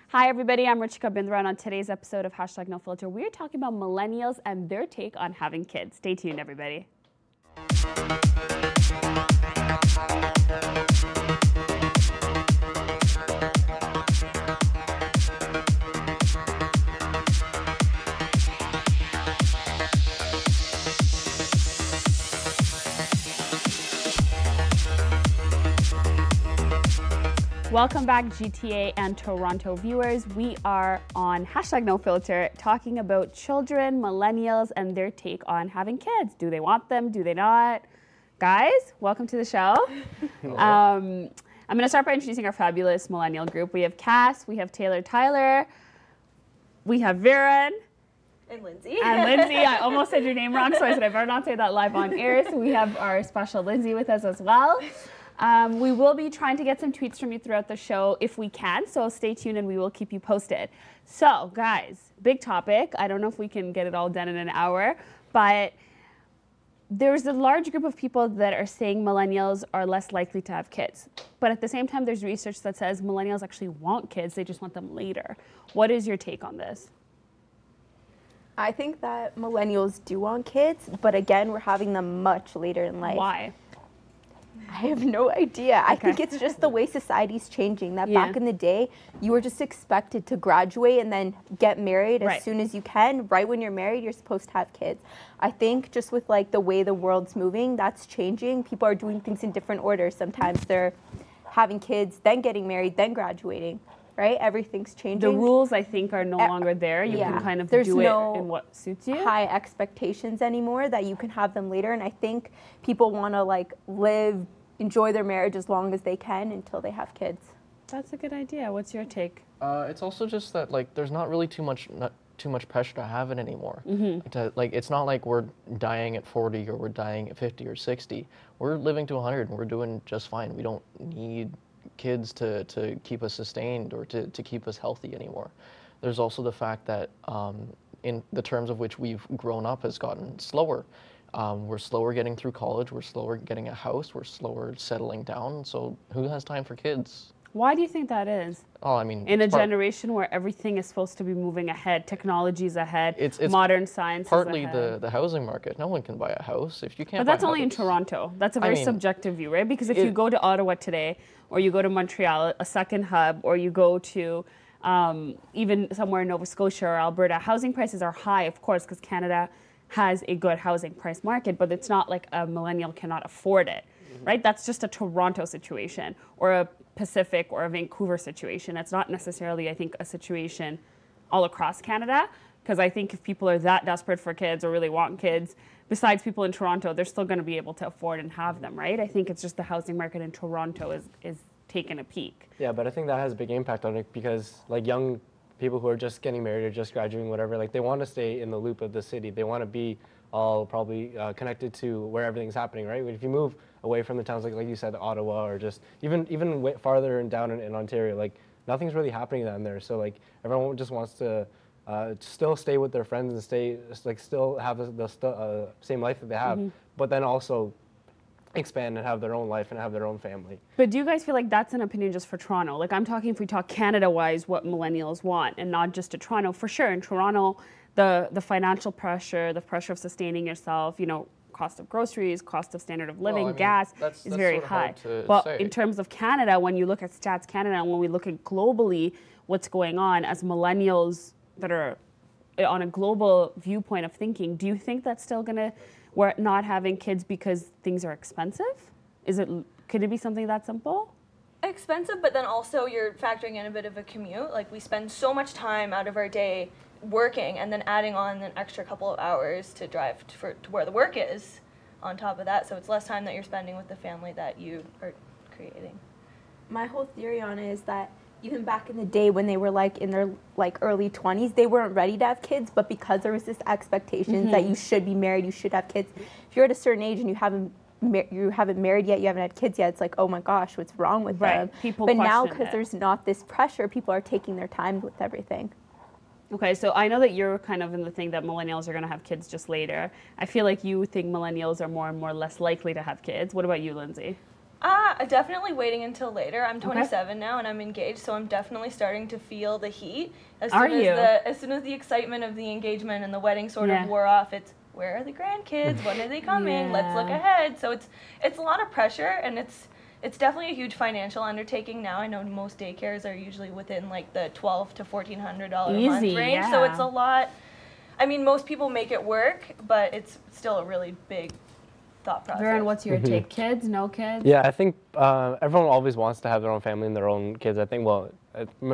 Hi everybody, I'm Ruchika Bindra, and on today's episode of #NoFilter, we're talking about millennials and their take on having kids. Stay tuned, everybody. Welcome back, GTA and Toronto viewers. We are on #NoFilter talking about children, millennials, and their take on having kids. Do they want them? Do they not? Guys, welcome to the show. I'm going to start by introducing our fabulous millennial group. We have Cass, we have Taylor Tyler, we have Viren. And Lindsay. I almost said your name wrong, so I said I better not say that live on air. So we have our special Lindsay with us as well. We will be trying to get some tweets from you throughout the show if we can, so stay tuned and we will keep you posted. So, guys, big topic. I don't know if we can get it all done in an hour, but there's a large group of people that are saying millennials are less likely to have kids. But at the same time, there's research that says millennials actually want kids, they just want them later. What is your take on this? I think that millennials do want kids, but again, we're having them much later in life. Why? I have no idea. Okay. I think it's just the way society's changing. That back in the day, you were just expected to graduate and then get married as soon as you can. Right when you're married, you're supposed to have kids. I think just with like the way the world's moving, that's changing. People are doing things in different orders. Sometimes they're having kids, then getting married, then graduating. Right? Everything's changing. The rules, I think, are no longer there. You can kind of do it in what suits you. High expectations anymore that you can have them later. And I think people want to like enjoy their marriage as long as they can until they have kids. That's a good idea. What's your take? It's also just that like there's not really too much pressure to have it anymore. It's not like we're dying at 40 or we're dying at 50 or 60. We're living to 100 and we're doing just fine. We don't need kids to keep us sustained or to keep us healthy anymore. There's also the fact that in the terms of which we've grown up has gotten slower. We're slower getting through college, we're slower getting a house, we're slower settling down, so who has time for kids? Why do you think that is? Oh, I mean, in a generation where everything is supposed to be moving ahead, technology's ahead, it's modern science partly is ahead. the housing market. No one can buy a house if you can't. But that's only in Toronto. That's a very subjective view, right? Because if you go to Ottawa today, or you go to Montreal, a second hub, or you go to even somewhere in Nova Scotia or Alberta, housing prices are high, of course, because Canada has a good housing price market, but it's not like a millennial cannot afford it, right? That's just a Toronto situation or a Pacific or a Vancouver situation. It's not necessarily, I think, a situation all across Canada, because I think if people are that desperate for kids or really want kids, besides people in Toronto, they're still going to be able to afford and have them, right? I think it's just the housing market in Toronto is taking a peak. Yeah, but I think that has a big impact on it because like young people who are just getting married or just graduating, whatever, like they want to stay in the loop of the city. They want to be all probably connected to where everything's happening, right? But if you move away from the towns, like you said, Ottawa, or just even way farther and down in Ontario, like nothing's really happening down there. So like everyone just wants to still stay with their friends and still have the same life that they have, but then also expand and have their own life and have their own family. But do you guys feel like that's an opinion just for Toronto? Like I'm talking, if we talk Canada-wise, what millennials want, and not just to Toronto. For sure, in Toronto, the financial pressure, the pressure of sustaining yourself, cost of groceries, cost of standard of living, gas is very high. But in terms of Canada, when you look at Stats Canada, and when we look at globally what's going on as millennials that are on a global viewpoint of thinking, do you think that's still we're not having kids because things are expensive? Could it be something that simple? Expensive, but then also you're factoring in a bit of a commute. Like we spend so much time out of our day working and then adding on an extra couple of hours to drive to where the work is on top of that. So it's less time that you're spending with the family that you are creating. My whole theory on it is that even back in the day when they were like in their like early 20s, they weren't ready to have kids, but because there was this expectation that you should be married, you should have kids. If you're at a certain age and you haven't married yet, you haven't had kids yet, it's like, oh my gosh, what's wrong with them? But now, because there's not this pressure, people are taking their time with everything. Okay, so I know that you're kind of in the thing that millennials are going to have kids just later. I feel like you think millennials are more and more less likely to have kids. What about you, Lindsay? Definitely waiting until later. I'm 27 now and I'm engaged, so I'm definitely starting to feel the heat. As soon as the excitement of the engagement and the wedding sort of wore off, it's where are the grandkids? When are they coming? Let's look ahead. So it's a lot of pressure, and it's definitely a huge financial undertaking now. I know most daycares are usually within like the $1,200 to $1,400 a month range, so it's a lot. I mean, most people make it work, but it's still a really big thought process. Varen, what's your take? Kids? No kids? Yeah, I think everyone always wants to have their own family and their own kids. I think, well,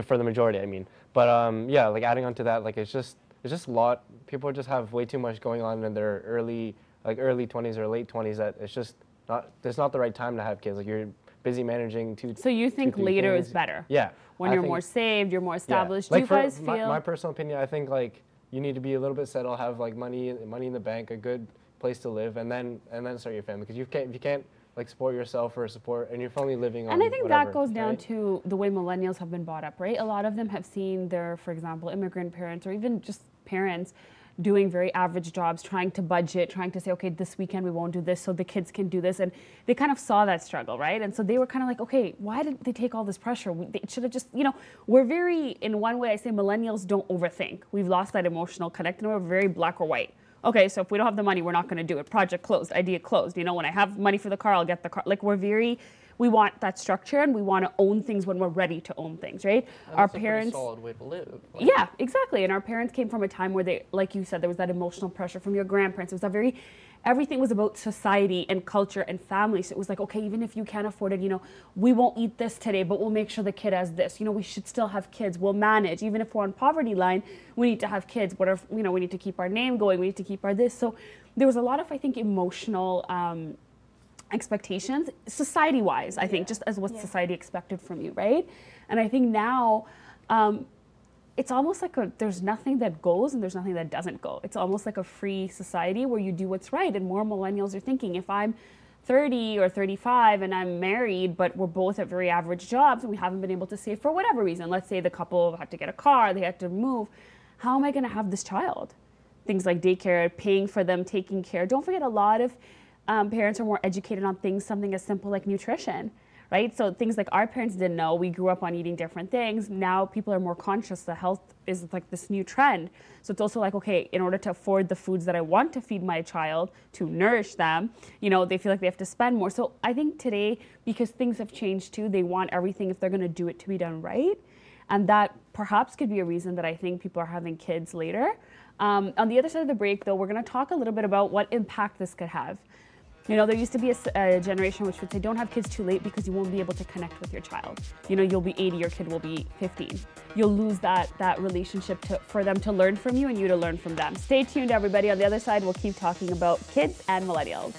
for the majority, I mean. But yeah, like adding on to that, like it's just a lot. People just have way too much going on in their early 20s or late 20s that it's not the right time to have kids. Like you're busy managing two. So you think later is better? Yeah. When you're more saved, you're more established. Yeah. Do you guys feel? My personal opinion, I think like you need to be a little bit settled, have like money in the bank, a good place to live, and then start your family, because if you can't like support yourself or support, and you're only living on. And I think whatever, that goes down right? to the way millennials have been brought up, right? A lot of them have seen their, for example, immigrant parents or even just parents doing very average jobs, trying to budget, trying to say, okay, this weekend we won't do this so the kids can do this. And they kind of saw that struggle, right? And so they were kind of like, okay, why did they take all this pressure? They should have just, we're very, in one way I say millennials don't overthink. We've lost that emotional connect and we're very black or white. Okay, so if we don't have the money, we're not going to do it. Project closed, idea closed. When I have money for the car, I'll get the car. Like we want that structure and we want to own things when we're ready to own things, right? And our that's parents. a pretty solid way to live. Yeah, exactly. And our parents came from a time where they, like you said, there was that emotional pressure from your grandparents. It was everything was about society and culture and family. So it was like, okay, even if you can't afford it, we won't eat this today, but we'll make sure the kid has this. We should still have kids. We'll manage. Even if we're on poverty line, we need to have kids. What if, we need to keep our name going. We need to keep our this. So there was a lot of, I think, emotional expectations, society-wise, I think, just as what society expected from you, right? And I think now, it's almost like there's nothing that goes and there's nothing that doesn't go. It's almost like a free society where you do what's right. And more millennials are thinking, if I'm 30 or 35 and I'm married, but we're both at very average jobs and we haven't been able to save for whatever reason. Let's say the couple had to get a car, they had to move. How am I going to have this child? Things like daycare, paying for them, taking care. Don't forget, a lot of parents are more educated on something as simple like nutrition. Right? So things like our parents didn't know, we grew up on eating different things. Now people are more conscious. The health is like this new trend. So it's also like, okay, in order to afford the foods that I want to feed my child, to nourish them, they feel like they have to spend more. So I think today, because things have changed too, they want everything, if they're going to do it, to be done right. And that perhaps could be a reason that I think people are having kids later. On the other side of the break, though, we're going to talk a little bit about what impact this could have. There used to be a generation which would say, don't have kids too late because you won't be able to connect with your child. You'll be 80, your kid will be 15. You'll lose that relationship for them to learn from you and you to learn from them. Stay tuned, everybody. On the other side, we'll keep talking about kids and millennials.